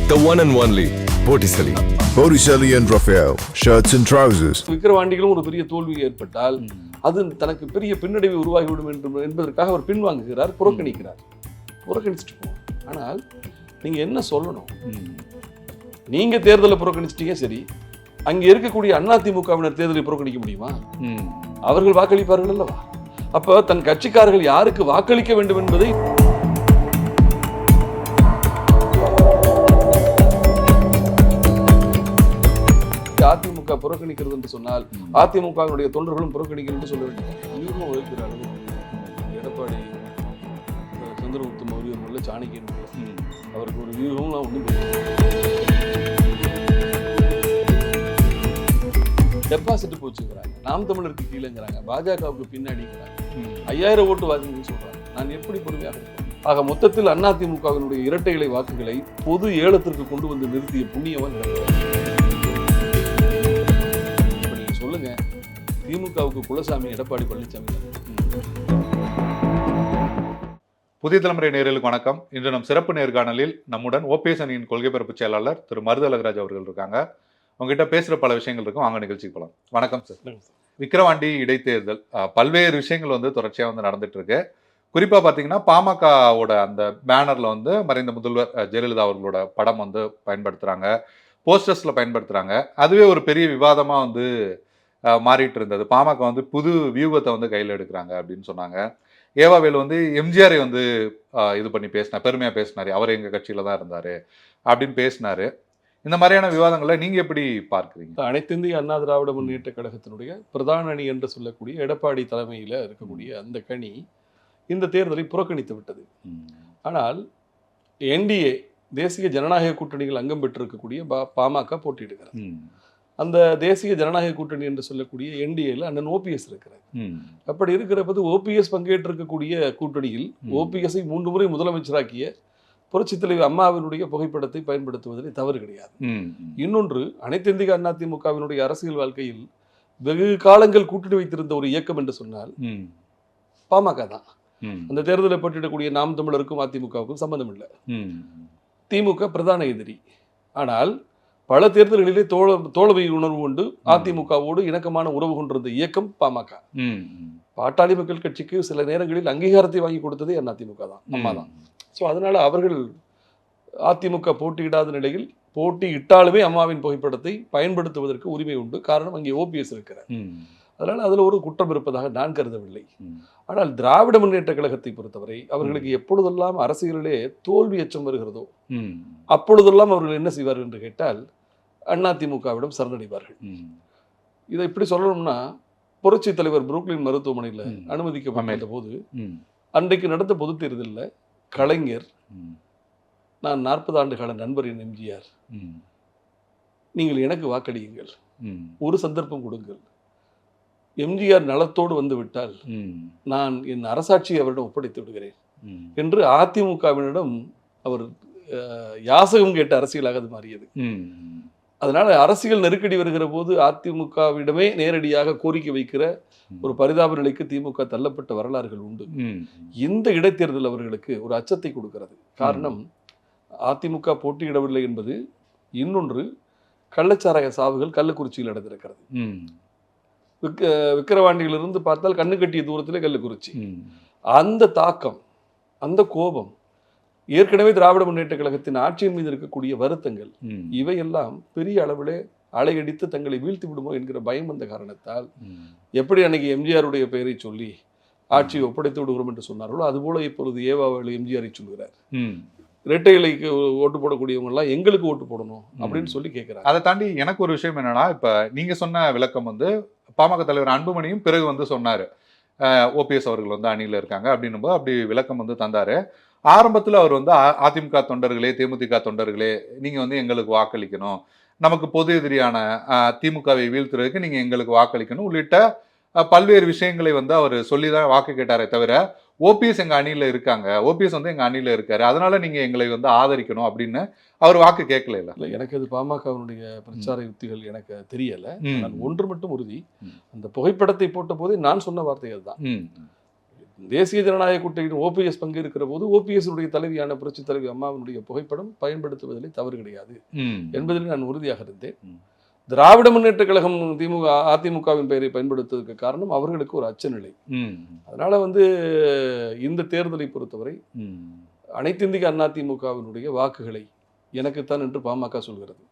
The one and only Botticelli. Botticelli and Raphael, shirts and trousers. விக்கிரவாண்டிகளும் ஒரு பெரிய தோல்வி ஏற்பட்டால் அது தனக்கு பெரிய பின்னடைவை உருவாகிவிடும் என்பதற்காக அவர் பின்வாங்குகிறார், புறக்கணிச்சுட்டு போவோம். ஆனால் நீங்க என்ன சொல்லணும்? நீங்க தேர்தலை புறக்கணிச்சிட்டீங்க, சரி. அங்க இருக்கக்கூடிய அதிமுகவினர் தேர்தலை புறக்கணிக்க முடியுமா? அவர்கள் வாக்களிப்பார்கள் அல்லவா? அப்ப தன் கட்சிக்காரர்கள் யாருக்கு வாக்களிக்க வேண்டும் என்பதை அதிமுக புறக்கணிக்கிறது என்று சொன்னால் அதிமுகவினுடைய தொண்டர்களும் புறக்கணிக்கிறது என்று சொல்ல வேண்டும். வகிக்கிற அளவு எடப்பாடி சந்திரகுப்த மௌரியர் உள்ள சாணக்கியன் அவருக்கு ஒரு வியூகம்லாம் ஒன்றும் டெபாசிட் போச்சுங்கிறாங்க, நாம் தமிழருக்கு கீழேங்கிறாங்க, பாஜகவுக்கு பின்னாடிங்கிறாங்க, 5000 ஓட்டு வாங்குங்கன்னு சொல்றாங்க. நான் எப்படி பொறுமையாக இருப்பேன்? ஆக மொத்தத்தில் அதிமுகவினுடைய இரட்டை இலை வாக்குகளை பொது ஏலத்திற்கு கொண்டு வந்து நிறுத்திய புண்ணியவன் சொல்லுங்க. திமுகவுக்கு குலசாமி எடப்பாடி பழனிசாமி. புதிய தலைமுறை நேயர்களுக்கு வணக்கம். இன்று நம் சிறப்பு நேர்காணலில் நம்முடன் ஓபிஎஸ் அணியின் கொள்கை பரப்பு செயலாளர் திரு மருதழகராஜ் அவர்கள் இருக்காங்க. உங்ககிட்ட பேசுற பல விஷயங்கள் இருக்கும், வாங்க நிகழ்ச்சிக்கு போகலாம். வணக்கம் சார். விக்கிரவாண்டி இடைத்தேர்தல் பல்வேறு விஷயங்கள் தொடர்ச்சியாக நடந்துட்டு இருக்கு. குறிப்பா பாத்தீங்கன்னா பாமகவோட அந்த பேனர்ல மறைந்த முதல்வர் ஜெயலலிதா அவர்களோட படம் பயன்படுத்துறாங்க, போஸ்டர்ஸ்ல பயன்படுத்துறாங்க. அதுவே ஒரு பெரிய விவாதமா மாறிட்டு இருந்தது. பாமக புது வியூகத்தை கையில் எடுக்கிறாங்க அப்படின்னு சொன்னாங்க. ஏவாவேல் எம்ஜிஆரை இது பண்ணி பேசினார், பெருமையா பேசினாரு, அவர் எங்க கட்சியில தான் இருந்தாரு அப்படின்னு பேசினாரு. இந்த மாதிரியான விவாதங்களை நீங்க எப்படி பார்க்குறீங்க? அனைத்து இந்திய அண்ணா திராவிட முன்னேற்ற கழகத்தினுடைய பிரதான அணி என்று சொல்லக்கூடிய எடப்பாடி தலைமையில இருக்கக்கூடிய அந்த கணி இந்த தேர்தலை புறக்கணித்து விட்டது. ஆனால் என்டிஏ தேசிய ஜனநாயக கூட்டணிகள் அங்கம் பெற்றிருக்கக்கூடிய பாமக போட்டியிடுகிறது. அந்த தேசிய ஜனநாயக கூட்டணி என்று சொல்லக்கூடிய என்டிஏல அண்ணன் ஓபிஎஸ் இருக்கிறார். அப்படி இருக்கிற போது ஓபிஎஸ் பங்கேற்றிருக்கக்கூடிய கூட்டணியில் ஓபிஎஸ்ஐ 3 முறை முதலமைச்சராக்கிய புரட்சித் தலைவர் அம்மாவினுடைய புகைப்படத்தை பயன்படுத்துவதில் தவறு கிடையாது. இன்னொன்று, அனைத்து இந்திய அதிமுகவினுடைய அரசியல் வாழ்க்கையில் வெகு காலங்கள் கூட்டணி வைத்திருந்த ஒரு இயக்கம் என்று சொன்னால் பாமக தான். அந்த தேர்தலை போட்டியிடக்கூடிய நாம் தமிழருக்கும் அதிமுகவுக்கும் சம்பந்தம் இல்லை. திமுக பிரதான எதிரி. ஆனால் பல தேர்தல்களிலே தோழமை உணர்வு கொண்டு அதிமுகவோடு இணக்கமான உறவு கொண்டிருந்த இயக்கம் பாமக. பாட்டாளி மக்கள் கட்சிக்கு சில நேரங்களில் அங்கீகாரத்தை வாங்கி கொடுத்ததே அதிமுக தான், அம்மா தான். ஸோ அதனால அவர்கள் அதிமுக போட்டியிடாத நிலையில் போட்டியிட்டாலுமே அம்மாவின் புகைப்படத்தை பயன்படுத்துவதற்கு உரிமை உண்டு. காரணம், அங்கே ஓபிஎஸ் இருக்கிறார். அதனால அதில் ஒரு குற்றம் இருப்பதாக நான் கருதவில்லை. ஆனால் திராவிட முன்னேற்ற கழகத்தை பொறுத்தவரை அவர்களுக்கு எப்பொழுதெல்லாம் அரசியலிலே தோல்வி எச்சம் வருகிறதோ அப்பொழுதெல்லாம் அவர்கள் என்ன செய்வார்கள் என்று கேட்டால் அதிமுகவிடம் சரணடைவார்கள். இதை இப்படி சொல்லணும்னா, புரட்சி தலைவர் புரூக்லின் மருத்துவமனையில் அனுமதிக்கப்பட்ட போது அன்றைக்கு நடந்த பொது தேர்தலில் கலைஞர், நான் 40 ஆண்டு கால நண்பரின் எம்ஜிஆர், நீங்கள் எனக்கு வாக்களியுங்கள், ஒரு சந்தர்ப்பம் கொடுங்கள், எம்ஜிஆர் நலத்தோடு வந்து விட்டால் நான் என் அரசாட்சியை அவரிடம் ஒப்படைத்து விடுகிறேன் என்று அதிமுகவினிடம் அவர் யாசகம் கேட்ட அரசியலாக அது மாறியது. அதனால அரசியல் நெருக்கடி வருகிற போது அதிமுகவிடமே நேரடியாக கோரிக்கை வைக்கிற ஒரு பரிதாப நிலைக்கு திமுக தள்ளப்பட்ட வரலாறுகள் உண்டு. இந்த இடைத்தேர்தல் அவர்களுக்கு ஒரு அச்சத்தை கொடுக்கிறது. காரணம், அதிமுக போட்டியிடவில்லை என்பது. இன்னொன்று, கள்ளச்சாராய சாவுகள் கள்ளக்குறிச்சியில் நடந்திருக்கிறது. விக்கிரவாண்டியிலிருந்து பார்த்தால் கண்ணு கட்டிய தூரத்திலே கள்ளக்குறிச்சி. அந்த தாக்கம், அந்த கோபம், ஏற்கனவே திராவிட முன்னேற்ற கழகத்தின் ஆட்சியின் மீது இருக்கக்கூடிய வருத்தங்கள், இவையெல்லாம் பெரிய அளவிலே அலையடித்து தங்களை வீழ்த்தி விடுமோ என்கிற பயம் வந்த காரணத்தால், எப்படி அன்னைக்கு எம்ஜிஆருடைய பெயரை சொல்லி ஆட்சியை ஒப்படைத்து விடுகிறோம் என்று சொன்னார்களோ அதுபோல இப்பொழுது ஏவாவேலு எம்ஜிஆரை சொல்கிறார். இரட்டை இலைக்கு ஓட்டு போடக்கூடியவங்க எல்லாம் எங்களுக்கு ஓட்டு போடணும் அப்படின்னு சொல்லி கேட்கிறாங்க. அதை தாண்டி எனக்கு ஒரு விஷயம் என்னன்னா, இப்ப நீங்க சொன்ன விளக்கம் பாமக தலைவர் அன்புமணியும் பிறகு சொன்னாரு, ஓபிஎஸ் அவர்கள் அணியில இருக்காங்க அப்படின்னும் போது அப்படி விளக்கம் தந்தாரு. ஆரம்பத்தில் அவர் அதிமுக தொண்டர்களே, தேமுதிக தொண்டர்களே, நீங்க எங்களுக்கு வாக்களிக்கணும், நமக்கு பொது எதிரியான திமுகவை வீழ்த்துறதுக்கு நீங்க எங்களுக்கு வாக்களிக்கணும் உள்ளிட்ட பல்வேறு விஷயங்களை அவர் சொல்லிதான் வாக்கு கேட்டாரே தவிர, ஓபிஎஸ் எங்க அணியில இருக்காங்க, ஓபிஎஸ் எங்க அணியில இருக்காரு, அதனால நீங்க எங்களை ஆதரிக்கணும் அப்படின்னு அவர் வாக்கு கேட்கல. இல்லை, எனக்கு அது பாமகவினுடைய பிரச்சார யுக்திகள் எனக்கு தெரியல. நான் ஒன்று மட்டும் உறுதி, அந்த புகைப்படத்தை போட்ட போதே நான் சொன்ன வார்த்தைகள் தான். தேசிய ஜனநாயக கூட்டணியின் ஓபிஎஸ் பங்கு இருக்கிற போது ஓபிஎஸ் உடைய தலைவியான புரட்சி தலைவி அம்மாவினுடைய புகைப்படம் பயன்படுத்துவதிலே தவறு கிடையாது என்பதில் நான் உறுதியாக இருந்தேன். திராவிட முன்னேற்ற கழகம் அதிமுகவின் பெயரை பயன்படுத்துவதற்கு காரணம் அவர்களுக்கு ஒரு அச்சநிலை. அதனால இந்த தேர்தலை பொறுத்தவரை அனைத்து இந்திய அதிமுகவினுடைய வாக்குகளை எனக்குத்தான் என்று பாமக சொல்கிறது,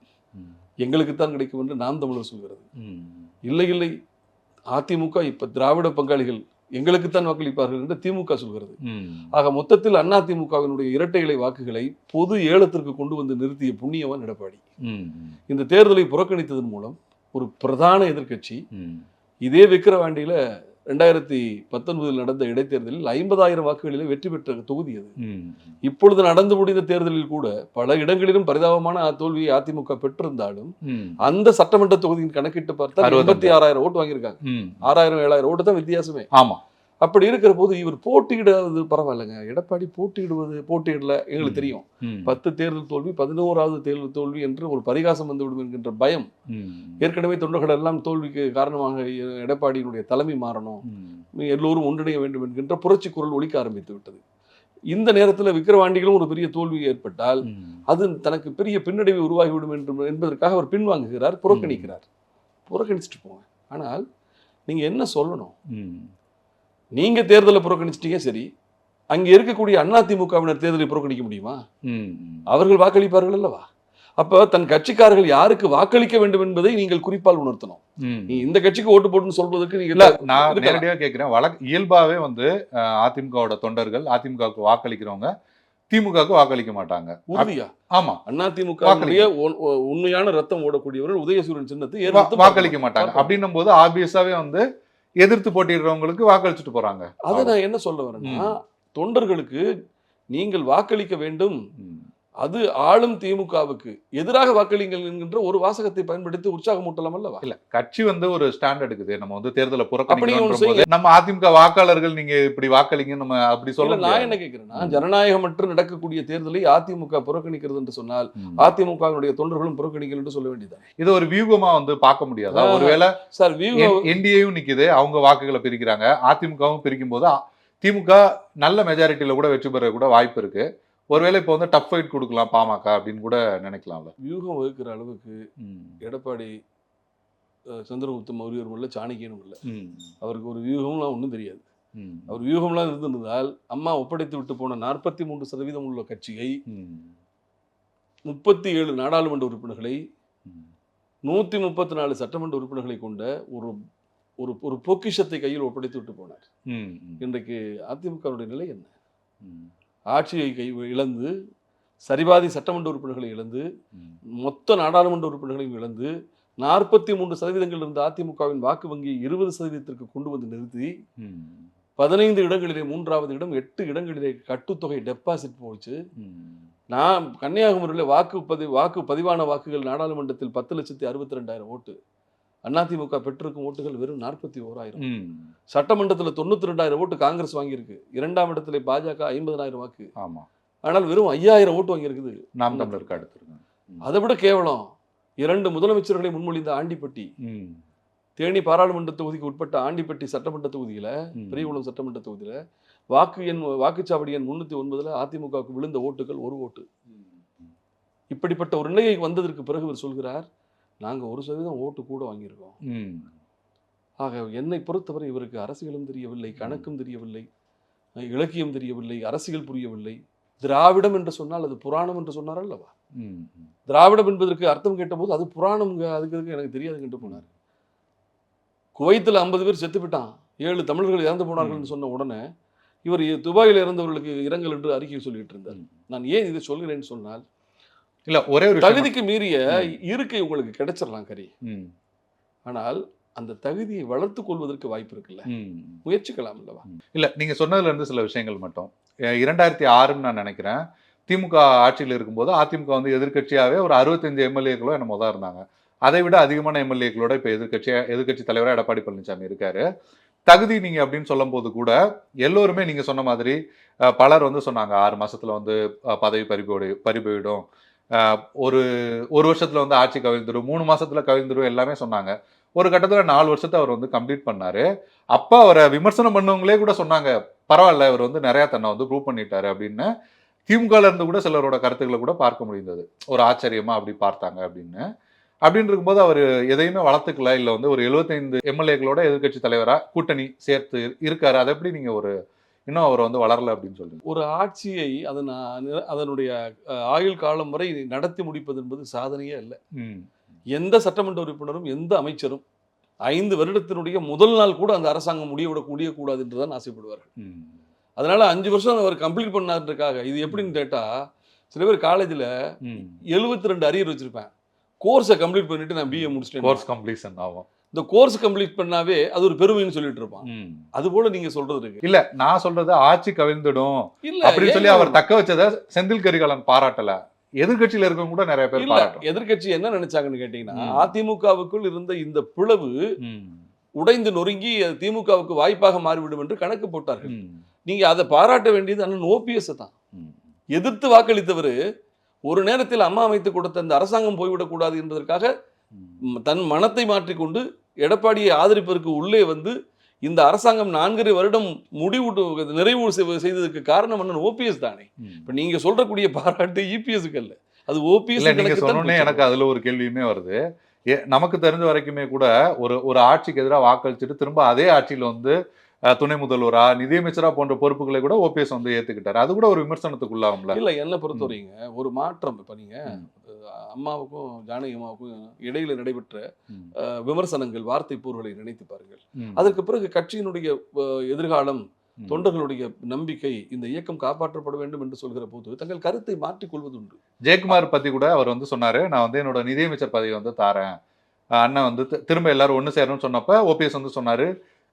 எங்களுக்குத்தான் கிடைக்கும் என்று நாம் தமிழர் சொல்கிறது. இல்லை இல்லை, அதிமுக இப்ப திராவிட பங்காளிகள் எங்களுக்குத்தான் வாக்களிப்பார்கள் என்று திமுக சொல்கிறது. ஆக மொத்தத்தில் அதிமுகவினுடைய இரட்டை இலை வாக்குகளை பொது ஏலத்திற்கு கொண்டு வந்து நிறுத்திய புண்ணியவன் எடப்பாடி. இந்த தேர்தலை புறக்கணித்ததன் மூலம் ஒரு பிரதான எதிர்க்கட்சி இதே விக்கிரவாண்டியில 2019 நடந்த இடைத்தேர்தலில் 50,000 வாக்குகளிலே வெற்றி பெற்ற தொகுதி அது. இப்பொழுது நடந்து முடிந்த தேர்தலில் கூட பல இடங்களிலும் பரிதாபமான தோல்வியை அதிமுக பெற்றிருந்தாலும் அந்த சட்டமன்ற தொகுதியின் கணக்கிட்டு பார்த்தா 86,000 ஓட்டு வாங்கியிருக்காங்க. 6,000-7,000 ஓட்டு தான் வித்தியாசமே. ஆமா. அப்படி இருக்கிற போது இவர் போட்டியிடுவது பரவாயில்லைங்க. எடப்பாடி போட்டியிடல எங்களுக்கு தெரியும். 10 தேர்தல் தோல்வி, 11வது தேர்தல் தோல்வி என்று ஒரு பரிகாசம் வந்துவிடும் என்கின்ற பயம். ஏற்கனவே தொண்டர்கள் எல்லாம் தோல்விக்கு காரணமாக எடப்பாடியினுடைய தலைமை மாறணும், எல்லோரும் ஒன்றிணைய வேண்டும் என்கின்ற புரட்சி குரல் ஒலிக்க ஆரம்பித்து விட்டது. இந்த நேரத்தில் விக்கிரவாண்டிகளும் ஒரு பெரிய தோல்வி ஏற்பட்டால் அது தனக்கு பெரிய பின்னடைவை உருவாகிவிடும் என்பதற்காக அவர் பின்வாங்குகிறார், புறக்கணிக்கிறார். புறக்கணிச்சுட்டு போங்க. ஆனால் நீங்க என்ன சொல்லணும்? நீங்க தேர்தலை புறக்கணிச்சிட்டீங்க, சரி, அங்க இருக்கக்கூடிய அதிமுகவினர் தேர்தலை புறக்கணிக்க முடியுமா? அவர்கள் வாக்களிப்பார்கள் அல்லவா? அப்ப தன் கட்சிக்காரர்கள் யாருக்கு வாக்களிக்க வேண்டும் என்பதை நீங்கள் குறிப்பால் உணர்த்தணும். நீ இந்த கட்சிக்கு ஓட்டு போட்டுன்னு சொல்றதுக்கு நீங்க நான் நேரடியாக கேட்கிறேன். இயல்பாவே அதிமுகவோட தொண்டர்கள் அதிமுகவுக்கு வாக்களிக்கிறவங்க திமுகவுக்கு வாக்களிக்க மாட்டாங்க. உறுதியா? ஆமா. அதிமுக உண்மையான ரத்தம் ஓடக்கூடியவர்கள் உதயசூரன் சின்னத்தை வாக்களிக்க மாட்டாங்க. அப்படின்னும் போது ஆப்வியஸாவே எதிர்த்து போட்டிடுறவங்களுக்கு வாக்களிச்சுட்டு போறாங்க. அதை நான் என்ன சொல்ல வரேன்னா, தொண்டர்களுக்கு நீங்கள் வாக்களிக்க வேண்டும், அது ஆளும் திமுகவுக்கு எதிராக வாக்களிங்கள் என்கின்ற ஒரு வாசகத்தை பயன்படுத்தி உற்சாகமூட்டலாம் அல்லவா? இல்ல, கட்சி ஒரு ஸ்டாண்ட் எடுக்குது. நம்ம தேர்தலை புறக்கணிக்கணும். நம்ம அதிமுக வாக்காளர்கள் நீங்க இப்படி வாக்களிங்க நம்ம அப்படி சொல்ல. நான் என்ன கேட்கிறேன்னா, ஜனநாயகமற்று நடக்கக்கூடிய தேர்தலை அதிமுக புறக்கணிக்கிறது என்று சொன்னால் அதிமுகவினுடைய தொண்டர்களும் புறக்கணிக்கல் என்று சொல்ல வேண்டியதான். இது ஒரு வியூகமா பார்க்க முடியாதா? ஒருவேளை சார் என்டிஏயும் நிக்குது, அவங்க வாக்குகளை பிரிக்கிறாங்க, அதிமுகவும் பிரிக்கும் போது திமுக நல்ல மெஜாரிட்டியில கூட வெற்றி பெற கூட வாய்ப்பு இருக்கு. ஒருவேளை இப்போ டஃப் ஃபைட் கொடுக்கலாம் பாமக அப்படின்னு கூட நினைக்கலாம்ல. வியூகம் வகுக்கிற அளவுக்கு எடப்பாடி சந்திரகுப்த மௌரியரும் இல்லை, சாணக்கியனும் இல்லை. அவருக்கு ஒரு வியூகம்லாம் ஒன்றும் தெரியாது. அவர் வியூகம்லாம் இருந்திருந்தால் அம்மா ஒப்படைத்து விட்டு போன 43% உள்ள கட்சியை 37 நாடாளுமன்ற உறுப்பினர்களை 134 சட்டமன்ற உறுப்பினர்களை கொண்ட ஒரு பொக்கிஷத்தை கையில் ஒப்படைத்து விட்டு போனார். இன்றைக்கு அதிமுகவுடைய நிலை என்ன? ஆட்சியை இழந்து, சரிபாதி சட்டமன்ற உறுப்பினர்களை இழந்து, மொத்த நாடாளுமன்ற உறுப்பினர்களையும் இழந்து, 43% இருந்த அதிமுகவின் வாக்கு வங்கியை 20% கொண்டு வந்து நிறுத்தி 15 இடங்களிலே 3வது இடம், 8 இடங்களிலே கட்டுத்தொகை டெபாசிட் போச்சு. நான் கன்னியாகுமரியில் வாக்கு பதிவான வாக்குகள் நாடாளுமன்றத்தில் 10,62,000 ஓட்டு. அதிமுக பெற்றிருக்கும் ஓட்டுகள் வெறும் 41,000. சட்டமன்றத்தில் 92,000 ஓட்டு காங்கிரஸ் வாங்கியிருக்கு. 2ஆம் இடத்துல பாஜக 50,000 வாக்கு. ஆமா. ஆனால் வெறும் 5,000 ஓட்டு வாங்கியிருக்குது நாம் தமிழருக்கு அடுத்து. அதை விட கேவலம் 2 முதலமைச்சர்களை முன்மொழிந்த ஆண்டிப்பட்டி, தேனி பாராளுமன்ற தொகுதிக்கு உட்பட்ட ஆண்டிப்பட்டி சட்டமன்ற தொகுதியில, பெரியகுளம் சட்டமன்ற தொகுதியில வாக்குச்சாவடி எண் 309 அதிமுகவுக்கு விழுந்த ஓட்டுகள் 1 ஓட்டு. இப்படிப்பட்ட ஒரு நிலையை வந்ததற்கு பிறகு இவர் சொல்கிறார், நாங்கள் 1% ஓட்டு கூட வாங்கியிருக்கோம். ஆக என்னை பொறுத்தவரை இவருக்கு அரசியலும் தெரியவில்லை, கணக்கும் தெரியவில்லை, இலக்கியம் தெரியவில்லை, அரசியல் புரியவில்லை. திராவிடம் என்று சொன்னால் அது புராணம் என்று சொன்னார் அல்லவா? திராவிடம் என்பதற்கு அர்த்தம் கேட்டபோது அது புராணம், அதுக்கு எனக்கு தெரியாதுன்னு போனார். குவைத்தில் 50 பேர் செத்து விட்டான், 7 தமிழர்கள் இறந்து போனார்கள் என்று சொன்ன உடனே இவர் துபாயில் இறந்தவர்களுக்கு இரங்கல் என்று அறிக்கை சொல்லிட்டு இருந்தார். நான் ஏன் இதை சொல்கிறேன்னு சொன்னால், இல்ல ஒரே ஒரு தகுதிக்கு மீறிய இருக்கை உங்களுக்கு கிடைச்சிடலாம் கரி, ஆனால் அந்த தகுதியை வளர்த்து கொள்வதற்கு வாய்ப்பு இருக்குல்ல, முயற்சிக்கலாம் இல்லவா? இல்ல, நீங்க சொன்னதுல இருந்து சில விஷயங்கள் மட்டும் 2006 நான் நினைக்கிறேன், திமுக ஆட்சியில் இருக்கும்போது அதிமுக எதிர்கட்சியாவே ஒரு 65 எம்எல்ஏக்களோ என்னமோ தான் இருந்தாங்க. அதை விட அதிகமான எம்எல்ஏக்களோட இப்ப எதிர்கட்சி தலைவராக எடப்பாடி பழனிசாமி இருக்காரு. தகுதி நீங்க அப்படின்னு சொல்லும் போது கூட எல்லோருமே நீங்க சொன்ன மாதிரி பலர் சொன்னாங்க 6 மாசத்துல பதவி பறிபோயிடும், ஒரு வருஷத்துல ஆட்சி கவிழ்ந்துடும், 3 மாசத்துல கவிழ்ந்துடும் எல்லாமே சொன்னாங்க. ஒரு கட்டத்துல 4 வருஷத்தை அவர் வந்து கம்ப்ளீட் பண்ணாரு. அப்ப அவரை விமர்சனம் பண்ணவங்களே கூட சொன்னாங்க, பரவாயில்ல இவர் வந்து நிறைய தன்னை வந்து ப்ரூவ் பண்ணிட்டாரு அப்படின்னு. திமுகல இருந்து கூட சிலரோட கருத்துக்களை கூட பார்க்க முடிந்தது. ஒரு ஆச்சரியமா அப்படி பார்த்தாங்க அப்படின்னு. அப்படின்னு இருக்கும்போது அவர் எதையுமே வளர்த்துக்கல, இல்ல வந்து ஒரு 75 எம்எல்ஏக்களோட எதிர்க்கட்சி தலைவரா கூட்டணி சேர்த்து இருக்காரு. அதை எப்படி நீங்க ஒரு இன்னும் அவர் வந்து வளரல அப்படின்னு சொல்றீங்க? ஒரு ஆட்சியை அதனுடைய ஆயுள் காலம் வரை நடத்தி முடிப்பது என்பது சாதனையே அல்ல. எந்த சட்டமன்ற உறுப்பினரும் எந்த அமைச்சரும் 5 வருடத்தினுடைய முதல் நாள் கூட அந்த அரசாங்கம் முடியக்கூடாது என்றுதான் ஆசைப்படுவார்கள். அதனால 5 வருஷம் அவர் கம்ப்ளீட் பண்ணாருக்காக இது எப்படின்னு கேட்டா, சில பேர் காலேஜில் 72 அரியர் வச்சிருப்பேன், கோர்ஸை கம்ப்ளீட் பண்ணிட்டு நான் பிஏ முடிச்சிட்டேன், கோர்ஸ் கம்ப்ளீஷன் ஆகும். இந்த கோர்ஸ் கம்ப்ளீட் பண்ணாவே அது ஒரு பெருமைன்னு சொல்லிட்டு இருப்பான். அது போல நீங்க சொல்றது இருக்கு. இல்ல, நான் சொல்றது ஆட்சி கவிழ்ந்துடும் அப்படின்னு சொல்லி அவர் தக்க வச்சதை செந்தில் கரிகாலன் பாராட்டல. எதிர்கட்சியில இருக்கவங்க கூட நிறைய பேர் பாராட்டும். எதிர்கட்சி என்ன நினைச்சாங்கன்னு கேட்டீங்கன்னா, அதிமுகவுக்குள் இருந்த இந்த பிளவு உடைந்து நொறுங்கி அது திமுகவுக்கு வாய்ப்பாக மாறிவிடும் என்று கணக்கு போட்டார்கள். நீங்க அதை பாராட்ட வேண்டியது அண்ணன் ஓபிஎஸ் தான். எதிர்த்து வாக்களித்தவர் ஒரு நேரத்தில் அம்மா அமைத்து கொடுத்த அந்த அரசாங்கம் போய்விடக்கூடாது என்பதற்காக தன் மனத்தை மாற்றிக்கொண்டு எடப்பாடியை ஆதரிப்பதற்கு உள்ளே வந்து இந்த அரசாங்கம் 4.5 வருடம் நிறைவு செய்ததுக்கு காரணம் அண்ணன் ஓபிஎஸ் தானே. இப்ப நீங்க சொல்றக்கூடிய பாராட்டு இபிஎஸ்க்கு அல்ல, அது ஓபிஎஸ். எனக்கு அதுல ஒரு கேள்வியுமே வருது. நமக்கு தெரிஞ்ச வரைக்குமே கூட ஒரு ஆட்சிக்கு எதிராக வாக்களிச்சுட்டு திரும்ப அதே ஆட்சியில வந்து துணை முதல்வரா, நிதியமைச்சரா போன்ற பொறுப்புகளை கூட ஓபிஎஸ் வந்து ஏத்துக்கிட்டாரு. அது கூட ஒரு விமர்சனத்துக்குள்ளாகும்ல. இல்ல, என்ன பொறுத்தவரைங்க ஒரு மாற்றம். இப்ப நீங்க அம்மாவுக்கும் ஜானகி அம்மாவுக்கும் இடையில நடைபெற்ற விமர்சனங்கள், வார்த்தை போர்களை நினைத்து பாருங்கள். அதற்கு பிறகு கட்சியினுடைய எதிர்காலம், தொண்டர்களுடைய நம்பிக்கை, இந்த இயக்கம் காப்பாற்றப்பட வேண்டும் என்று சொல்கிற போது தங்கள் கருத்தை மாற்றிக் கொள்வது உண்டு. ஜெயக்குமார் பத்தி கூட அவர் வந்து சொன்னாரு, நான் வந்து என்னோட நிதியமைச்சர் பதவி வந்து தாரேன், அண்ணன் வந்து திரும்ப எல்லாரும் ஒண்ணு சேரணும்னு சொன்னப்ப ஓபிஎஸ் வந்து சொன்னாரு,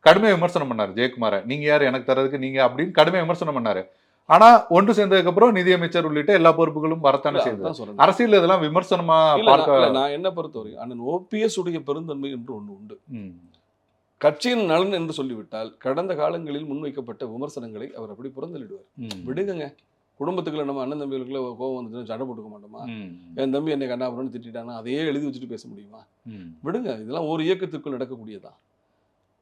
கடுமையா விமர்சனம் பண்ணாரு ஜெயக்குமார. நீங்க யாரு எனக்கு தரதுக்கு நீங்க அப்படின்னு கடுமையா விமர்சனம் பண்ணாரு. ஆனா ஒன்று சேர்ந்ததுக்கு அப்புறம் நிதியமைச்சர் உள்ளிட்ட எல்லா பொறுப்புகளும் வரத்தானே செய்தது. அரசியல் இதெல்லாம் விமர்சனமா பார்க்க நான் என்ன பொறுத்தவரை அண்ணன் ஓபிஎஸ் உடைய பெருந்தன்மை என்று ஒன்று உண்டு. கட்சியின் நலன் என்று சொல்லிவிட்டால் கடந்த காலங்களில் முன்வைக்கப்பட்ட விமர்சனங்களை அவர் அப்படி புறந்தள்ளிடுவார். விடுங்க, குடும்பத்துக்குள்ள நம்ம அண்ணன் தம்பிகளுக்குள்ள கோபம் வந்துட்டு சண்டை போட்டுக்க மாட்டோமா? என் தம்பி என்னை கண்ணாபுரம்னு திட்டானா அதையே எழுதி வச்சுட்டு பேச முடியுமா? விடுங்க, இதெல்லாம் ஒரு இயக்கத்துக்குள் நடக்கக்கூடியதான்.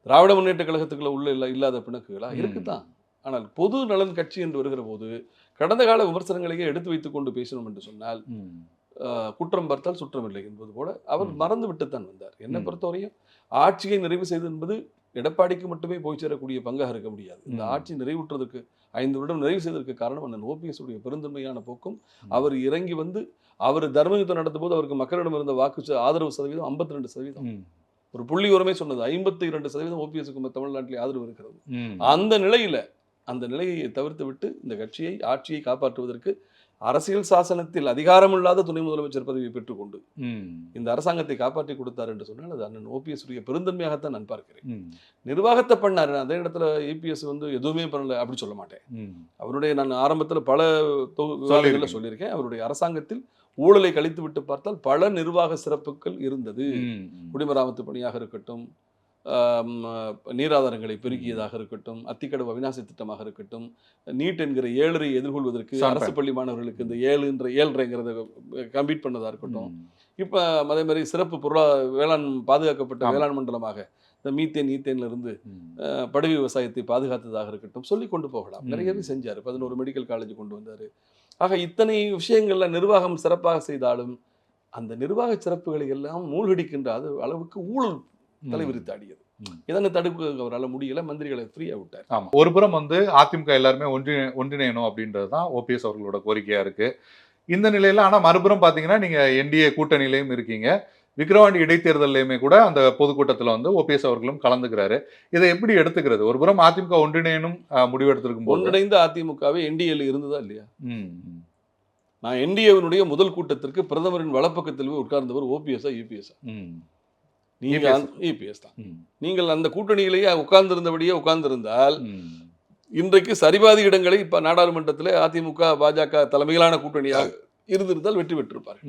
திராவிட முன்னேற்ற கழகத்துக்குள்ள உள்ள இல்லாத பிணக்குகளா இருக்குதான். ஆனால் பொது நலன் கட்சி என்று வருகிற போது கடந்த கால விமர்சனங்களையே எடுத்து வைத்துக் கொண்டு பேசணும் என்று சொன்னால் குற்றம் பார்த்தால் சுற்றமில்லை என்பது போல அவர் மறந்து விட்டுத்தான் வந்தார். என்னை பொறுத்தவரையும் ஆட்சியை நிறைவு செய்வது என்பது எடப்பாடிக்கு மட்டுமே போய் சேரக்கூடிய பங்காக இருக்க முடியாது. இந்த ஆட்சி நிறைவுற்றதற்கு 5 வருடம் நிறைவு செய்வதற்கு காரணம் அண்ணன் ஓபிஎஸ் உடைய பெருந்தன்மையான போக்கும். அவர் இறங்கி வந்து அவர் தர்ம யுத்தம் நடத்தும் போது அவருக்கு மக்களிடம் இருந்த ஆதரவு சதவீதம் 52%. ஒரு புள்ளி உரமே சொன்னது 52% ஓபிஎஸ்க்கு தமிழ்நாட்டிலே ஆதரவு இருக்கிறது. அந்த நிலையை தவிர்த்து விட்டு இந்த ஆட்சியை காப்பாற்றுவதற்கு அரசியல் சாசனத்தில் அதிகாரமில்லாத துணை முதலமைச்சர் பதவியை பெற்றுக்கொண்டு இந்த அரசாங்கத்தை காப்பாற்றி கொடுத்தார் என்று சொன்னால் அது அண்ணன் ஓபிஎஸ் உடைய பெருந்தன்மையாகத்தான் நான் பார்க்கிறேன். நிர்வாகத்தை பண்ணாரு, அதே இடத்துல இபிஎஸ் வந்து எதுவுமே பண்ணல அப்படி சொல்ல மாட்டேன். அவருடைய நான் ஆரம்பத்தில் பல தொகுதிகளில் சொல்லியிருக்கேன், அவருடைய அரசாங்கத்தில் ஊழலை கழித்து விட்டு பார்த்தால் பல நிர்வாக சிறப்புகள் இருந்தது. குடிமராமத்து பணியாக இருக்கட்டும், நீராதாரங்களை பெருக்கியதாக இருக்கட்டும், அத்திக்கடவு அவிநாசி திட்டமாக இருக்கட்டும், நீட் என்கிற 7 எதிர்கொள்வதற்கு அரசு பள்ளி மாணவர்களுக்கு இந்த 7.5 கம்ப்ளீட் பண்ணதாக இருக்கட்டும். இப்போ அதே மாதிரி சிறப்பு வேளாண் பாதுகாக்கப்பட்ட வேளாண் மண்டலமாக இந்த ஈத்தேன்ல இருந்து படகு விவசாயத்தை பாதுகாத்ததாக இருக்கட்டும், சொல்லி கொண்டு போகலாம். நிறையவே செஞ்சார். 11 மெடிக்கல் காலேஜ் கொண்டு வந்தார். ஆக இத்தனை விஷயங்கள்ல நிர்வாகம் சிறப்பாக செய்தாலும் அந்த நிர்வாக சிறப்புகளை எல்லாம் மூழ்கடிக்கின்ற அளவுக்கு ஊழல் தலைவிரித்து ஆடியது. இதனை தடுக்க அவரால் முடியல, மந்திரிகளை ஃப்ரீயா விட்டார். ஆமா, ஒரு புறம் வந்து அதிமுக எல்லாருமே ஒன்றிணையணும் அப்படின்றது தான் ஓபிஎஸ் அவர்களோட கோரிக்கையா இருக்கு இந்த நிலையில. ஆனா மறுபுறம் பாத்தீங்கன்னா நீங்க என்டிஏ கூட்டணியிலையும் இருக்கீங்க, விக்கிரவாண்டி இடைத்தேர்தலையுமே கூட அந்த பொதுக்கூட்டத்தில் வந்து ஓபிஎஸ் அவர்களும் கலந்துக்கிறாரு. இதை எப்படி எடுத்துக்கிறது? ஒரு புறம் அதிமுக ஒன்றிணையனும் முடிவெடுத்திருக்கும் போது ஒன்றிணைந்த அதிமுகவே என்டிஏல இருந்ததா இல்லையா? நான் என்டிஏவினுடைய முதல் கூட்டத்திற்கு பிரதமரின் வலப்பக்கத்தில் உட்கார்ந்தவர் ஓபிஎஸ்ஆ யூபிஎஸ்ஆ? இபிஎஸ் தான். நீங்கள் அந்த கூட்டணியிலேயே உட்கார்ந்திருந்தால் இன்றைக்கு சரிபாதி இடங்களை இப்ப நாடாளுமன்றத்தில் அதிமுக பாஜக தலைமையிலான கூட்டணியாக இருந்திருந்தால் வெற்றி பெற்றிருப்பார்.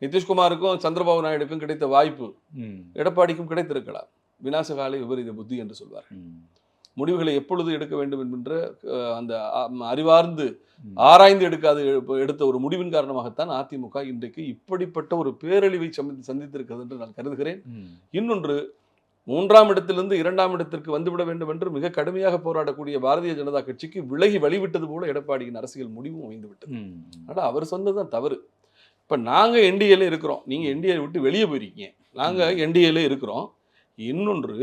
நிதிஷ்குமாருக்கும் சந்திரபாபு நாயுடுக்கும் கிடைத்த வாய்ப்பு எடப்பாடிக்கும் கிடைத்திருக்கலாம். விநாசகாலை விபரீத புத்தி என்று சொல்வார். முடிவுகளை எப்பொழுது எடுக்க வேண்டும் என்கின்ற அந்த அறிவார்ந்து ஆராய்ந்து எடுத்த ஒரு முடிவின் காரணமாகத்தான் அதிமுக இன்றைக்கு இப்படிப்பட்ட ஒரு பேரழிவை சந்தித்திருக்கிறது என்று நான் கருதுகிறேன். இன்னொன்று, 3ஆம் இடத்திலிருந்து 2ஆம் இடத்திற்கு வந்துவிட வேண்டும் என்று மிக கடுமையாக போராடக்கூடிய பாரதிய ஜனதா கட்சிக்கு விலகி வழிவிட்டது போல எடப்பாடியின் அரசியல் முடிவும் அமைந்து விட்டது. அதனால் அவர் சொன்னதுதான் தவறு. இப்போ நாங்கள் என்டிஏல இருக்கிறோம், நீங்கள் என்டிஏ விட்டு வெளியே போயிருக்கீங்க, நாங்கள் என்டிஏல இருக்கிறோம். இன்னொன்று,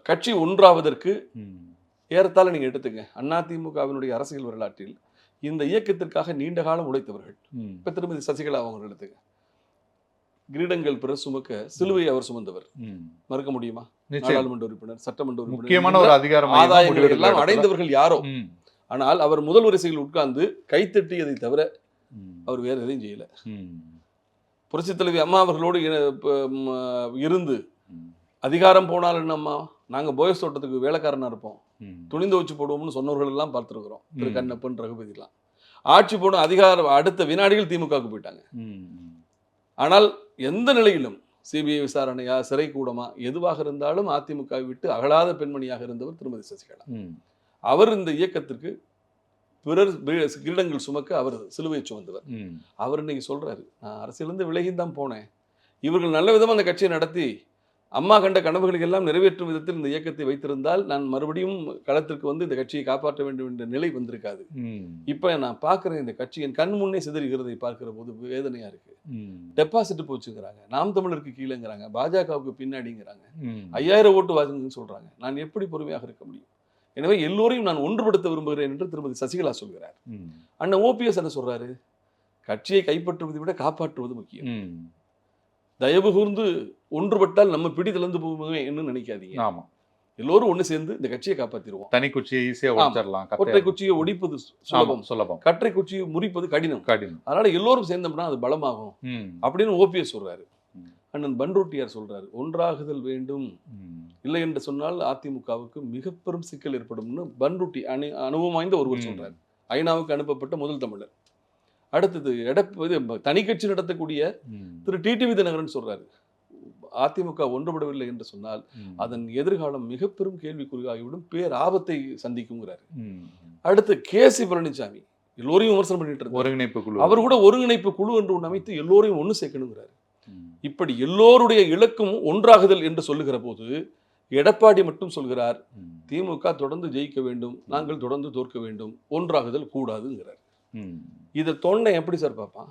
கட்சி ஒன்றாவதற்கு ஏறத்தாழ நீங்கள் எடுத்துங்க, அதிமுகவினுடைய அரசியல் வரலாற்றில் இந்த இயக்கத்திற்காக நீண்ட காலம் உழைத்தவர்கள். இப்போ திருமதி சசிகலா அவங்க எடுத்துங்க, கிரீடங்கள் பிற சுமக்க சிலுவை அவர் சுமந்தவர், மறுக்க முடியுமா? நாடாளுமன்ற உறுப்பினர், சட்டமன்ற உறுப்பினர், முக்கியமான ஒரு அதிகாரம் ஆதாயங்கள் எல்லாம் அடைந்தவர்கள் யாரோ. ஆனால் அவர் முதல் வரிசையில் உட்கார்ந்து கைத்தட்டியதை தவிர அவர் வேற எதையும் செய்யல. புரட்சித் தலைவி அம்மா அவர்களோடு இருந்து அதிகாரம் போனால் என்னம்மா, நாங்கள் போயஸ் தோட்டத்துக்கு வேலைக்காரனா இருப்போம், துணிந்து வச்சு போடுவோம்னு சொன்னவர்கள் எல்லாம் பார்த்துருக்குறோம். திரு கண்ணப்பன், ரகுபதிலாம் ஆட்சி போன அதிகாரம் அடுத்த வினாடிகள் திமுகவுக்கு போயிட்டாங்க. ஆனால் எந்த நிலையிலும் சிபிஐ விசாரணையா, சிறை கூடமா, எதுவாக இருந்தாலும் அதிமுகவை விட்டு அகலாத பெண்மணியாக இருந்தவர் திருமதி சசிகலா. அவர் இந்த இயக்கத்திற்கு பிறர் கிரீடங்கள் சுமக்க அவர் சிலுவை சுமந்தவர். அவர் இன்னைக்கு சொல்றாரு, நான் அரசியலிருந்து விலகிதான் போனேன், இவர்கள் நல்ல விதமாக அந்த கட்சியை நடத்தி அம்மா கண்ட கனவுகளுக்கு எல்லாம் நிறைவேற்றும் விதத்தில் இந்த இயக்கத்தை வைத்திருந்தால் நான் மறுபடியும் களத்திற்கு வந்து இந்த கட்சியை காப்பாற்ற வேண்டும் என்ற நிலை வந்திருக்காது. இப்ப நான் பார்க்கிறேன், இந்த கட்சி என் கண் முன்னே சிதறுகிறதை பார்க்கிற போது வேதனையா இருக்கு. டெபாசிட் போச்சுங்கிறாங்க, நாம் தமிழருக்கு கீழேங்கிறாங்க, பாஜகவுக்கு பின்னாடிங்கிறாங்க, 5000 ஓட்டு வாங்குங்கன்னு சொல்றாங்க. நான் எப்படி பொறுமையாக இருக்க முடியும்? எனவே எல்லோரையும் நான் ஒன்றுபடுத்த விரும்புகிறேன் என்று திருமதி சசிகலா சொல்கிறார். அண்ணன் ஓபிஎஸ் என்ன சொல்றாரு? கட்சியை கைப்பற்றுவதை விட காப்பாற்றுவது முக்கியம். தயவு கூர்ந்து ஒன்றுபட்டால் நம்ம பிடி திறந்து போகுமே என்று நினைக்காதீங்க. ஆமா, எல்லோரும் ஒண்ணு சேர்ந்து இந்த கட்சியை காப்பாத்திடுவோம். தனி குச்சியை ஈஸியா உடைச்சிடலாம், ஒற்றை குச்சியை ஒடிப்பது சுலபம், கற்றை குச்சியை முறிப்பது கடினம். அதனால எல்லோரும் சேர்ந்தோம்னா அது பலமாகும் அப்படின்னு ஓபிஎஸ் சொல்றாரு. அண்ணன் பன்ருட்டியார் சொல்றாரு, ஒன்றாகுதல் வேண்டும், இல்லை என்று சொன்னால் அதிமுகவுக்கு மிக பெரும் சிக்கல் ஏற்படும்னு பன்ருட்டி அனுபவம் வாய்ந்த ஒருவர் சொல்றாரு. ஐநாவுக்கு அனுப்பப்பட்ட முதல் தமிழர். அடுத்தது தனி கட்சி நடத்தக்கூடிய திரு டிடிவி தினகரன் சொல்றாரு, அதிமுக ஒன்றுபடவில்லை என்று சொன்னால் அதன் எதிர்காலம் மிக பெரும் கேள்விக்குறியாகிவிடும், பேர் ஆபத்தை சந்திக்குங்கிறாரு. அடுத்து கேசி பழனிசாமி எல்லோரையும் விமர்சனம் பண்ணிட்டு இருக்காரு, ஒருங்கிணைப்பு குழு, அவர் கூட ஒருங்கிணைப்பு குழு என்று ஒன்று அமைத்து எல்லோரையும் ஒன்று சேர்க்கணுங்கிறாரு. இப்படி எல்லோருடைய இலக்கும் ஒன்றாகுதல் என்று சொல்லுகிற போது எடப்பாடி மட்டும் சொல்கிறார், திமுக தொடர்ந்து ஜெயிக்க வேண்டும், நாங்கள் தொடர்ந்து தோற்க வேண்டும், ஒன்றாகுதல் கூடாதுங்கிறார். இதை தொண்டை எப்படி சார் பார்ப்பான்?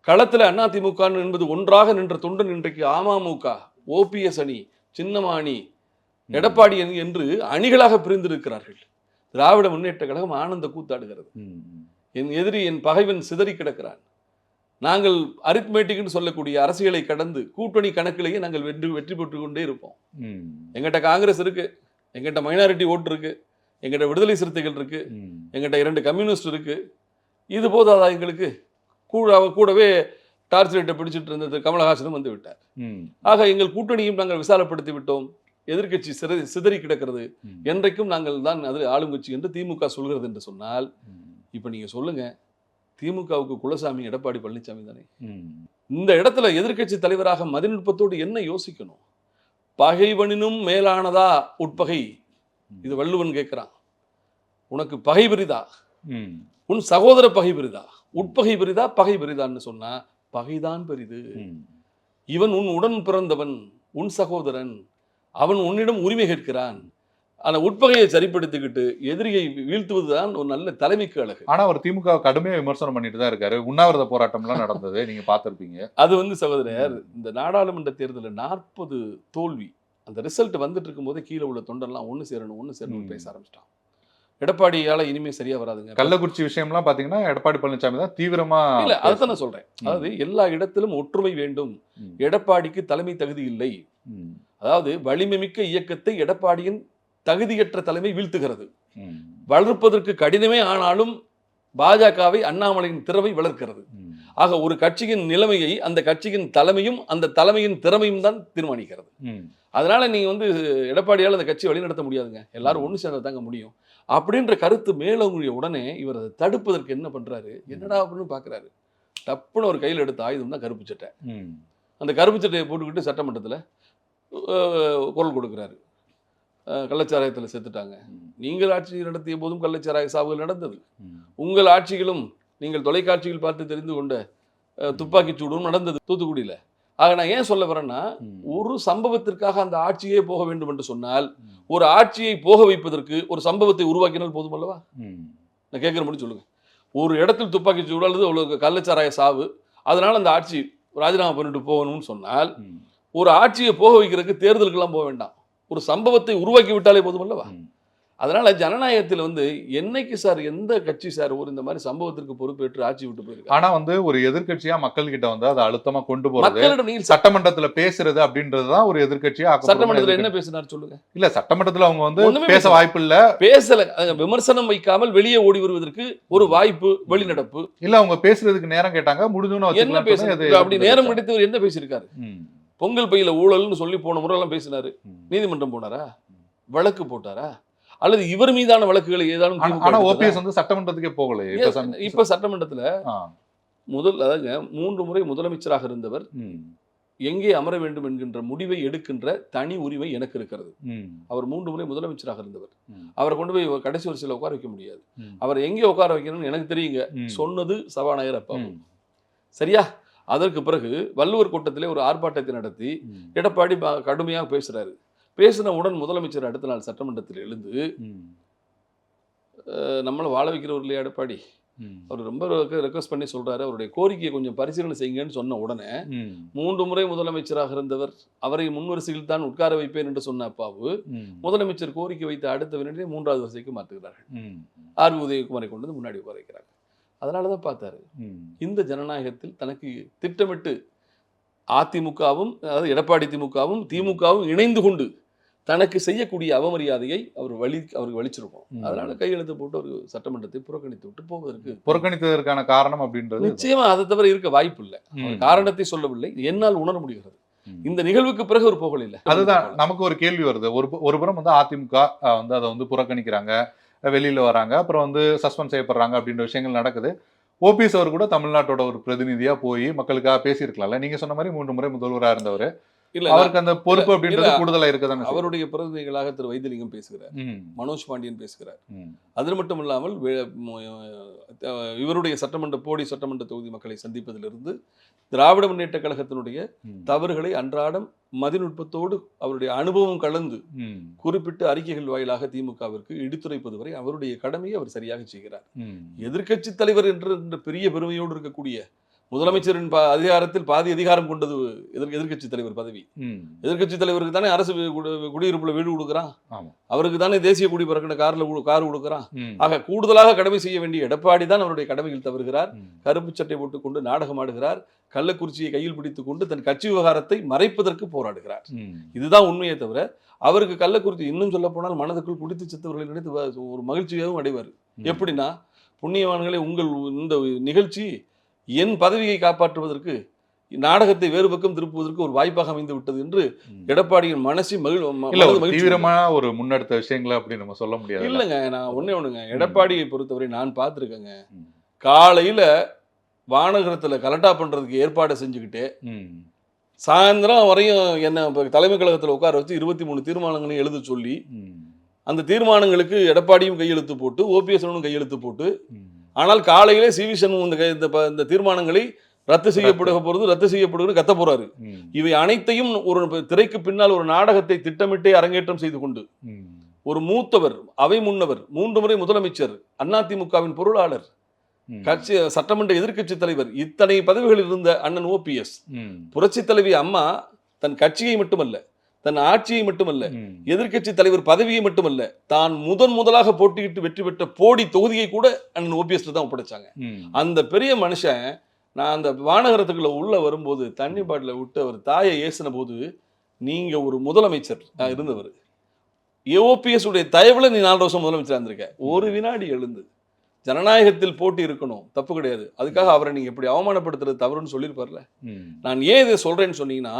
களத்துல அதிமுக என்பது ஒன்றாக நின்ற தொண்டன் இன்றைக்கு அமமுக, ஓபிஎஸ் அணி, சின்னமாணி, எடப்பாடி அணி என்று அணிகளாக பிரிந்திருக்கிறார்கள். திராவிட முன்னேற்ற கழகம் ஆனந்த கூத்தாடுகிறது. என் எதிரி, என் பகைவன் சிதறி கிடக்கிறான். நாங்கள் அரித்மேட்டிக்னு சொல்லக்கூடிய அரசியலை கடந்து கூட்டணி கணக்கிலேயே நாங்கள் வெற்றி பெற்று கொண்டே இருப்போம். எங்கிட்ட காங்கிரஸ் இருக்கு, எங்கிட்ட மைனாரிட்டி ஓட்டு இருக்கு, எங்கிட்ட விடுதலை சிறுத்தைகள் இருக்கு, எங்கிட்ட 2 கம்யூனிஸ்ட் இருக்கு. இது போதாதா எங்களுக்கு? கூடவே டார்ச் லைட்டை பிடிச்சிட்டு இருந்தது கமலஹாசனும் வந்து விட்டார். ஆக எங்கள் கூட்டணியும் நாங்கள் விசாலப்படுத்தி விட்டோம், எதிர்கட்சி சிதறி கிடக்கிறது, என்றைக்கும் நாங்கள் தான் அது ஆளுங்கட்சி என்று திமுக சொல்கிறது என்று சொன்னால், இப்ப நீங்க சொல்லுங்க, திமுகவுக்கு குலசாமி எடப்பாடி பழனிசாமி தானே. இந்த இடத்துல எதிர்கட்சி தலைவராக மதிநுட்பத்தோடு என்ன யோசிக்கணும்? பகைவனினும் மேலானதா உட்பகை? இது வள்ளுவன் கேட்கிறான். உனக்கு பகை பெரிதா, உன் சகோதர பகை பெரிதா, உட்பகை பெரிதா, பகை பெரிதான்னு சொன்னா பகைதான் பெரிது. இவன் உன் உடன் பிறந்தவன், உன் சகோதரன், அவன் உன்னிடம் உரிமை கேட்கிறான். ஆனா உட்பகையை சரிப்படுத்திக்கிட்டு எதிரியை வீழ்த்துவதுதான் ஒரு நல்ல தலைமைக்கு அழகு. ஆனா அவர் திமுக கடுமையா விமர்சனம் பண்ணிட்டு தான் இருக்காரு. உண்ணாவிரத போராட்டம் எல்லாம் நடந்தது, நீங்க பார்த்திருப்பீங்க. அது சகோதரர், இந்த நாடாளுமன்ற தேர்தலில் 40 தோல்வி, அந்த ரிசல்ட் வந்துட்டு இருக்கும் போதே கீழே உள்ள தொண்டர்லாம் ஒண்ணு சேரணும் பேச ஆரம்பிச்சிட்டான். எடப்பாடியால இனிமே சரியா வராதுங்க. கள்ளக்குறிச்சி விஷயம்லாம் பாத்தீங்கன்னா எடப்பாடி பழனிசாமி தான் தீவிரமா. இல்ல, அதுதான் நான் சொல்றேன். அதாவது எல்லா இடத்திலும் ஒற்றுமை வேண்டும். எடப்பாடிக்கு தலைமை தகுதி இல்லை. அதாவது வலிமை மிக்க இயக்கத்தை எடப்பாடியின் தகுதியற்ற தலைமை வீழ்த்துகிறது. வளர்ப்பதற்கு கடினமே ஆனாலும் பாஜகவை அண்ணாமலையின் திறமை வளர்க்கிறது. ஆக ஒரு கட்சியின் நிலைமையை அந்த கட்சியின் தலைமையும் அந்த தலைமையின் திறமையும் தான் தீர்மானிக்கிறது. அதனால நீங்க எடப்பாடியால் அந்த கட்சியை வழிநடத்த முடியாதுங்க, எல்லாரும் ஒன்று சேர்ந்து தாங்க முடியும் அப்படின்ற கருத்து மேலவங்களுடைய உடனே இவர் அதை தடுப்பதற்கு என்ன பண்றாரு, என்னடா அப்படின்னு பாக்குறாரு. டப்புன்னு ஒரு கையில் எடுத்த ஆயுதம் தான் கருப்பு சட்டை. அந்த கருப்பு சட்டையை போட்டுக்கிட்டு சட்டமன்றத்தில் குரல் கொடுக்குறாரு. கள்ளச்சாராயத்தில் செத்துட்டாங்க. நீங்கள் ஆட்சி நடத்திய போதும் கள்ளச்சாராய சாவுகள் நடந்தது. உங்கள் ஆட்சிகளும் நீங்கள் தொலைக்காட்சியில் பார்த்து தெரிந்து கொண்ட துப்பாக்கி சூடும் நடந்தது தூத்துக்குடியில். ஆக நான் ஏன் சொல்ல வரேன்னா, ஒரு சம்பவத்திற்காக அந்த ஆட்சியே போக வேண்டும் என்று சொன்னால், ஒரு ஆட்சியை போக வைப்பதற்கு ஒரு சம்பவத்தை உருவாக்கினால் போதும் அல்லவா? நான் கேட்குற முடியும் சொல்லுங்க. ஒரு இடத்தில் துப்பாக்கி சூடு அல்லது ஒரு கள்ளச்சாராய சாவு, அதனால அந்த ஆட்சி ராஜினாமா பண்ணிட்டு போகணும்னு சொன்னால், ஒரு ஆட்சியை போக வைக்கிறதுக்கு தேர்தலுக்கெல்லாம் போக வேண்டாம். ஒரு சம்பவத்தை உருவாக்கி விட்டாலே போதும் அல்லவா? அதனால ஜனநாயகத்தில் என்னைக்கு சார் எந்த கட்சி சார் ஒரு இந்த மாதிரி சம்பவத்திற்கு பொறுப்பேற்று ஆட்சி விட்டு போயிருக்கு? ஆனா ஒரு எதிர்க்கட்சியா மக்கள் கிட்ட அதை அழுத்தமா கொண்டு போறது, மக்களிடம் நீங்க சட்டமன்றத்துல பேசுறது அப்படின்றதுதான் ஒரு எதிர்க்கட்சியா. சட்டமன்றத்துல என்ன பேசினார் சொல்லுங்க? இல்ல, சட்டமன்றத்துல அவங்க பேச வாய்ப்பு இல்ல, பேசல. விமர்சனம் வைக்காமல் வெளியே ஓடி வருவதற்கு ஒரு வாய்ப்பு, வெளிநடப்பு இல்ல. அவங்க பேசுறதுக்கு நேரம் கேட்டாங்க, முடிஞ்சோன்னு என்ன பேசுறது? அப்படி நேரம் கிடைத்தவர் என்ன பேசியிருக்காரு? பொங்கல் பையில ஊழல்னு சொல்லி போன முறை எல்லாம் பேசினாரு. நீதிமன்றம் போனாரா? வழக்கு போட்டாரா? அல்லது இவர் மீதான வழக்குகளை ஏதாவது? ஆனா ஓபிஎஸ் சட்டமன்றத்துக்கே போகல. இப்ப சட்டமன்றத்துல அதாவது 3 முறை முதலமைச்சராக இருந்தவர் எங்கே அமர வேண்டும் என்கின்ற முடிவை எடுக்கின்ற தனி உரிமை எனக்கு இருக்கிறது. அவர் 3 முறை முதலமைச்சராக இருந்தவர். அவரை கொண்டு போய் கடைசி வரிசையில் உட்கார வைக்க முடியாது. அவர் எங்கே உட்கார வைக்கணும்னு எனக்கு தெரியுங்க. சொன்னது சபாநாயகர் அப்பா. சரியா? அதற்கு பிறகு வள்ளுவர் கூட்டத்திலே ஒரு ஆர்ப்பாட்டத்தை நடத்தி எடப்பாடி கடுமையாக பேசுறாரு. பேசினவுடன் முதலமைச்சர் அடுத்த நாள் சட்டமன்றத்தில் எழுந்து, நம்மளை வாழ வைக்கிறவர் இல்லையா எடப்பாடி, அவர் ரொம்ப ரெக்வஸ்ட் பண்ணி சொல்றாரு, அவருடைய கோரிக்கையை கொஞ்சம் பரிசீலனை செய்யுங்கன்னு சொன்ன உடனே 3 முறை முதலமைச்சராக இருந்தவர், அவரை முன்வரிசையில் தான் உட்கார வைப்பேன் என்று சொன்ன அப்பாவு முதலமைச்சர் கோரிக்கை வைத்த அடுத்த வினாடியே 3வது வரிசைக்கு மாற்றுகிறார்கள். ஆர் உதயகுமாரை கொண்டு வந்து முன்னாடி உட்கார வைக்கிறாங்க. அதனாலதான் பார்த்தாரு, இந்த ஜனநாயகத்தில் தனக்கு திட்டமிட்டு அதிமுகவும், அதாவது எடப்பாடி திமுகவும் இணைந்து கொண்டு தனக்கு செய்யக்கூடிய அவமரியாதையை அவருக்கு வலிச்சிருக்கும். அதனால கையெழுத்து போட்டு ஒரு சட்டமன்றத்தை புறக்கணித்து விட்டு போவதற்கு புறக்கணித்ததற்கான காரணம் அப்படின்றது நிச்சயமா அதை தவிர இருக்க வாய்ப்பு இல்லை. காரணத்தை சொல்லவில்லை, என்னால் உணர முடிகிறது. இந்த நிகழ்வுக்கு பிறகு ஒரு புகழ் இல்லை. அதுதான் நமக்கு ஒரு கேள்வி வருது. ஒரு புறம் அதிமுக அதை புறக்கணிக்கிறாங்க, வெளியில வராங்க, அப்புறம் சஸ்பெண்ட் செய்யப்படுறாங்க அப்படின்ற விஷயங்கள் நடக்குது. ஓபிஎஸ் அவர் கூட தமிழ்நாட்டோட ஒரு பிரதிநிதியா போய் மக்களுக்காக பேசியிருக்கலாம்ல. நீங்க சொன்ன மாதிரி 3 முறை முதல்வராக இருந்தவர், இல்ல அவருக்கு அந்த பொறுப்பு அப்படின்றது கூடுதலா இருக்கதானே. அவருடைய பிரதிநிதிகளாக திரு வைத்திலிங்கம் பேசுகிறார், மனோஜ் பாண்டியன் பேசுகிறார். அது மட்டும் இல்லாமல் இவருடைய போடி சட்டமன்ற தொகுதி மக்களை சந்திப்பதிலிருந்து திராவிட முன்னேற்ற கழகத்தினுடைய தவறுகளை அன்றாடம் மதிநுட்பத்தோடு அவருடைய அனுபவம் கலந்து குறிப்பிட்ட அறிக்கைகள் வாயிலாக திமுகவிற்கு எடுத்துரைப்பது வரை அவருடைய கடமையை அவர் சரியாக செய்கிறார். எதிர்க்கட்சி தலைவர் என்ற பெரிய பெருமையோடு இருக்கக்கூடிய முதலமைச்சரின் அதிகாரத்தில் பாதி அதிகாரம் கொண்டது எதிர்க்கட்சி தலைவர் பதவி. எதிர்க்கட்சி தலைவருக்கு தானே அரசு குடியிருப்புல வீடு கொடுக்குறான், அவருக்கு தானே தேசிய குடி பறக்கிற கார் கொடுக்குறான். ஆக கூடுதலாக கடமை செய்ய வேண்டிய எடப்பாடி தான் அவருடைய கடமையில் தவறுகிறார். கருப்பு சட்டை போட்டுக்கொண்டு நாடகம் ஆடுகிறார். கள்ளக்குறிச்சியை கையில் பிடித்துக் கொண்டு தன் கட்சி விவகாரத்தை மறைப்பதற்கு போராடுகிறார். இதுதான் உண்மையை தவிர அவருக்கு கள்ளக்குறிச்சி, இன்னும் சொல்ல போனால் மனதுக்குள் குடித்து செத்தவர்களை நினைத்து ஒரு மகிழ்ச்சியாகவும் அடைவார். எப்படின்னா, புண்ணியவான்களே, உங்கள் இந்த நிகழ்ச்சி என் பதவியை காப்பாற்றுவதற்கு, நாடகத்தை வேறு பக்கம் திருப்புவதற்கு ஒரு வாய்ப்பாக அமைந்து விட்டது என்று எடப்பாடியின் மனசு தீவிரமான ஒரு முன்னெடுத்த விஷயங்களை அப்படி நம்ம சொல்ல முடியாது. இல்லைங்க, நான் ஒண்ணே எடப்பாடியை பொறுத்தவரை நான் பார்த்துருக்கேங்க. காலையில வானகரத்துல கலட்டா பண்றதுக்கு ஏற்பாடு செஞ்சுக்கிட்டு சாயந்தரம் வரையும் என்ன தலைமை கழகத்தில் உட்கார வச்சு 23 தீர்மானங்களையும் எழுத சொல்லி, அந்த தீர்மானங்களுக்கு எடப்பாடியும் கையெழுத்து போட்டு ஓபிஎஸ் கையெழுத்து போட்டு, ஆனால் காலையிலே சிவி சண்முகம் இந்த தீர்மானங்களை ரத்து செய்யப்படுகிறது கத்த போறாரு. இவை அனைத்தையும் ஒரு திரைக்கு பின்னால் ஒரு நாடகத்தை திட்டமிட்டே அரங்கேற்றம் செய்து கொண்டு ஒரு மூத்தவர், அவை முன்னவர், 3 முறை முதலமைச்சர், அதிமுகவின் பொருளாளர், கட்சி சட்டமன்ற எதிர்க்கட்சி தலைவர், இத்தனை பதவிகளில் இருந்த அண்ணன் ஓபிஎஸ், புரட்சி தலைவி அம்மா தன் கட்சியை மட்டுமல்ல, தன் ஆட்சியை மட்டுமல்ல, எதிர்க்கட்சி தலைவர் பதவியை மட்டுமல்ல, தான் முதலாக போட்டியிட்டு வெற்றி பெற்ற போடி தொகுதியை கூட அண்ணன் ஓபிஎஸ் தான் ஒப்படைச்சாங்க. அந்த பெரிய மனுஷன், நான் அந்த வானகரத்துக்குள்ள உள்ள வரும்போது தண்ணி பாட்டில விட்டு அவர் தாயை ஏசின போது, நீங்க ஒரு முதலமைச்சர் இருந்தவர், ஓபிஎஸ் உடைய தயவுல நீ 4 வருஷம் முதலமைச்சர் இருந்திருக்க, ஒரு வினாடி எழுந்து ஜனநாயகத்தில் போட்டி இருக்கணும், தப்பு கிடையாது, அதுக்காக அவரை நீங்க எப்படி அவமானப்படுத்துறது தவறுன்னு சொல்லியிருப்பார்ல. நான் ஏன் இதை சொல்றேன்னு சொன்னீங்கன்னா,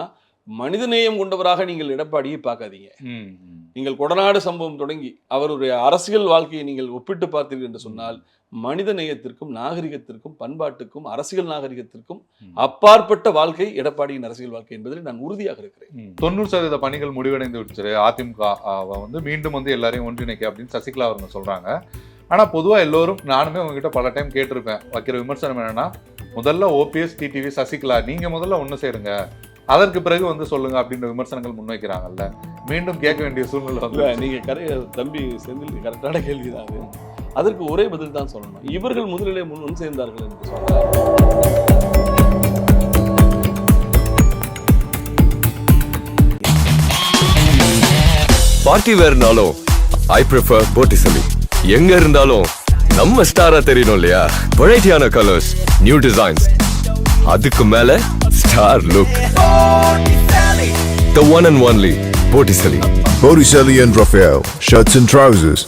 மனிதநேயம் கொண்டவராக நீங்கள் எடப்பாடியை பார்க்காதீங்க. நீங்கள் கொடநாடு சம்பவம் தொடங்கி அவருடைய அரசியல் வாழ்க்கையை நீங்கள் ஒப்பிட்டு பார்த்தீர்கள் என்று சொன்னால் மனித நேயத்திற்கும் நாகரிகத்திற்கும் பண்பாட்டுக்கும் அரசியல் நாகரிகத்திற்கும் அப்பாற்பட்ட வாழ்க்கை எடப்பாடியின் அரசியல் வாழ்க்கை என்பதில் நான் உறுதியாக இருக்கிறேன். 90% பணிகள் முடிவடைந்து விடுச்சு. அதிமுக வந்து மீண்டும் வந்து எல்லாரையும் ஒன்றிணைக்க அப்படின்னு சசிகலா அவங்க சொல்றாங்க. ஆனா பொதுவா எல்லோரும், நானுமே உங்ககிட்ட பல டைம் கேட்டிருப்பேன், வைக்கிற விமர்சனம் என்னன்னா, முதல்ல ஓபிஎஸ், டிடிவி, சசிகலா நீங்க முதல்ல ஒண்ணு சேருங்க, அதற்கு பிறகு வந்து சொல்லுங்க அப்படின்ற விமர்சனங்கள் முன்வைக்கிறாங்கல்ல. மீண்டும் கேட்க வேண்டிய சூழ்நிலை வந்து நீங்க தம்பி செந்தில் கரெக்டான கேள்விதான் அது. அதற்கு ஒரே பதில் தான் சொல்லணும். இவர்கள் முதலிலே முன் சேர்ந்தார்கள் என்று சொன்னார். பார்ட்டி வேர்னாலும் ஐ ப்ரிஃபர் போட்டிசலி. எங்க இருந்தாலும் நம்ம ஸ்டாரா தெரியணும் இல்லையா? வெரைட்டியான கலர்ஸ், நியூ டிசைன்ஸ், அதுக்கு மேல star look. The one and only Botticelli. Botticelli and Raphael, shirts and trousers.